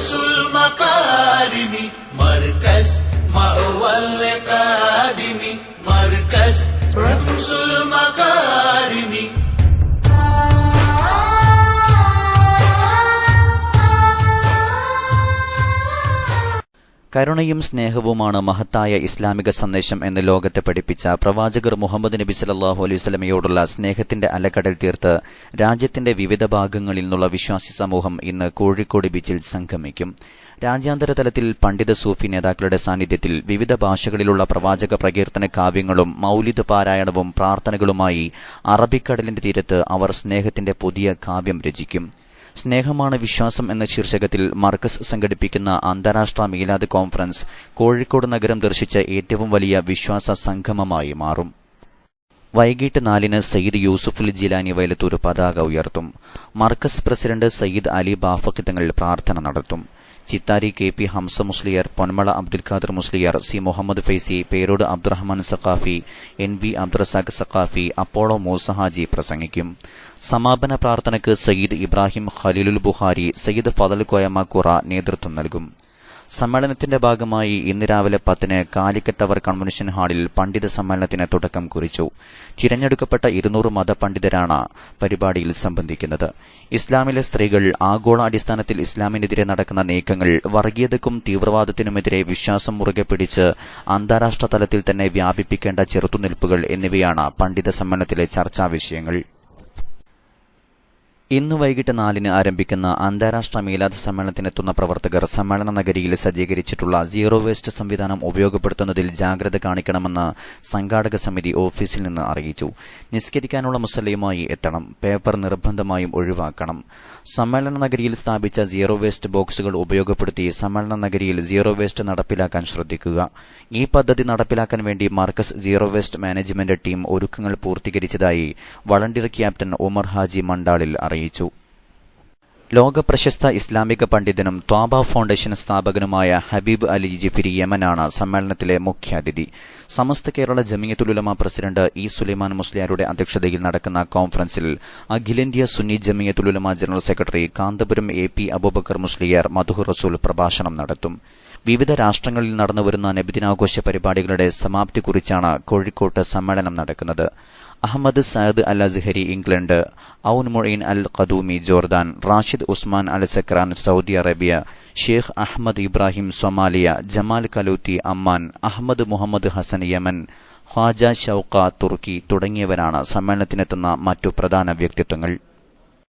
رمز المكارم مركز مأوى القادم مركز رمز المكارم. കരുണയും സ്നേഹവുമാണ് മഹത്തായ ഇസ്ലാമിക സന്ദേശം എന്ന് ലോകത്തെ പഠിപ്പിച്ച പ്രവാചകർ മുഹമ്മദ് നബി സല്ലല്ലാഹു അലൈഹി വസല്ലമയോടുള്ള സ്നേഹത്തിന്റെ അലകടൽ തീർത്ത് രാജ്യത്തിന്റെ വിവിധ ഭാഗങ്ങളിൽ നിന്നുള്ള വിശ്വാസി സമൂഹം ഇന്ന് കോഴിക്കോട് ബീച്ചിൽ സംഗമിക്കും. രാജ്യാന്തര തലത്തിൽ പണ്ഡിത സൂഫി നേതാക്കളുടെ സാന്നിധ്യത്തിൽ വിവിധ ഭാഷകളിലുള്ള പ്രവാചക പ്രകീർത്തന കാവ്യങ്ങളും മൗലിദ് പാരായണവും പ്രാർത്ഥനകളുമായി അറബിക്കടലിന്റെ തീരത്ത് അവർ സ്നേഹത്തിന്റെ പുതിയ കാവ്യം രചിക്കും. സ്നേഹമാണ് വിശ്വാസം എന്ന ശീർഷകത്തിൽ മർക്കസ് സംഘടിപ്പിക്കുന്ന അന്താരാഷ്ട്ര മീലാദ് കോൺഫറൻസ് കോഴിക്കോട് നഗരം ദർശിച്ച ഏറ്റവും വലിയ വിശ്വാസ സംഗമമായി മാറും. വൈകിട്ട് 4-ന് സയ്യിദ് യൂസുഫുൽ ജിലാനി വയലത്തൂർ പതാക ഉയർത്തും. മർക്കസ് പ്രസിഡന്റ് സയ്യിദ് അലി ബാഫഖി തങ്ങൾ പ്രാർത്ഥന നടത്തും. ചിത്താരി KP ഹംസ മുസ്ലിയാർ, പൊന്മള അബ്ദുൽ ഖാദർ മുസ്ലിയാർ, സി മുഹമ്മദ് ഫൈസി, പേരോട് അബ്ദുറഹ്മാൻ സഖാഫി, NV അബ്ദുറസാഖ് സഖാഫി, അപ്പോളോ മൂസഹാജി പ്രസംഗിക്കും. സമാപന പ്രാർത്ഥനയ്ക്ക് സയ്യിദ് ഇബ്രാഹിം ഖലീലുൽ ബുഖാരി, സയ്യിദ് ഫദൽ കോയമ്മ ഖുറ നേതൃത്വം നൽകും. സമ്മേളനത്തിന്റെ ഭാഗമായി ഇന്ന് രാവിലെ 10-ന് കാലിക്കറ്റ് ടവർ കൺവെൻഷൻ ഹാളിൽ പണ്ഡിത സമ്മേളനത്തിന് തുടക്കം കുറിച്ചു. തിരഞ്ഞെടുക്കപ്പെട്ട 200 മതപണ്ഡിതരാണ് പരിപാടിയിൽ സംബന്ധിക്കുന്നത്. ഇസ്ലാമിലെ സ്ത്രീകൾ, ആഗോള അടിസ്ഥാനത്തിൽ ഇസ്ലാമിനെതിരെ നടക്കുന്ന നീക്കങ്ങൾ, വർഗീയതയ്ക്കും തീവ്രവാദത്തിനുമെതിരെ വിശ്വാസം മുറുകെ പിടിച്ച് അന്താരാഷ്ട്ര തലത്തിൽ തന്നെ വ്യാപിപ്പിക്കേണ്ട ചെറുത്തുനിൽപ്പുകൾ എന്നിവയാണ് പണ്ഡിത സമ്മേളനത്തിലെ ചർച്ചാ വിഷയങ്ങൾ. ഇന്ന് വൈകിട്ട് 4-ന് ആരംഭിക്കുന്ന അന്താരാഷ്ട്ര മീലാദ് സമ്മേളനത്തിനെത്തുന്ന പ്രവർത്തകർ സമ്മേളന നഗരിയിൽ സജ്ജീകരിച്ചിട്ടുള്ള സീറോ വേസ്റ്റ് സംവിധാനം ഉപയോഗപ്പെടുത്തുന്നതിൽ ജാഗ്രത കാണിക്കണമെന്ന് സംഘാടക സമിതി ഓഫീസിൽ നിന്ന് അറിയിച്ചു. നിസ്കരിക്കാനുള്ള മുസല്ലയുമായി എത്തണം. പേപ്പർ നിർബന്ധമായും ഒഴിവാക്കണം. സമ്മേളന നഗരിയിൽ സ്ഥാപിച്ച സീറോ വേസ്റ്റ് ബോക്സുകൾ ഉപയോഗപ്പെടുത്തി സമ്മേളന നഗരിയിൽ സീറോ വേസ്റ്റ് നടപ്പിലാക്കാൻ ശ്രദ്ധിക്കുക. ഈ പദ്ധതി നടപ്പിലാക്കാൻ വേണ്ടി Markaz zero waste management team ഒരുക്കങ്ങൾ പൂർത്തീകരിച്ചതായി വളണ്ടിയർ ക്യാപ്റ്റൻ ഉമർ ഹാജി മണ്ടാളിൽ അറിയിച്ചു. ലോകപ്രശസ്ത ഇസ്ലാമിക പണ്ഡിതനും ത്വാബ ഫൗണ്ടേഷൻ സ്ഥാപകനുമായ ഹബീബ് അലി ജിഫിരി യമനാണ് സമ്മേളനത്തിലെ മുഖ്യാതിഥി. സമസ്ത കേരള ജമിയത്തുൽ ഉലമ പ്രസിഡന്റ് ഇ സുലൈമാൻ മുസ്ലിയാരുടെ അധ്യക്ഷതയിൽ നടക്കുന്ന കോൺഫറൻസിൽ അഖിലേന്ത്യാ Sunni Jamiyyathul Ulama general secretary Kanthapuram AP Aboobacker Musliyar മദ്ഹു റസൂൽ പ്രഭാഷണം നടത്തും. വിവിധ രാഷ്ട്രങ്ങളിൽ നടന്നുവരുന്ന നബിദിനാഘോഷ പരിപാടികളുടെ സമാപ്തി കുറിച്ചാണ് കോഴിക്കോട്ട് സമ്മേളനം നടക്കുന്നത്. Ahmad Sayed Al Azhari England, Aun Moin Al Khadoomi Jordan, Rashid Usman Al Sakran Saudi Arabia, Sheikh Ahmad Ibrahim Somalia, Jamal Kalouti Amman, Ahmad Muhammad Hasan Yemen, Khwaja Shouka തുർക്കി തുടങ്ങിയവരാണ് സമ്മേളനത്തിനെത്തുന്ന മറ്റു പ്രധാന വ്യക്തിത്വങ്ങൾ.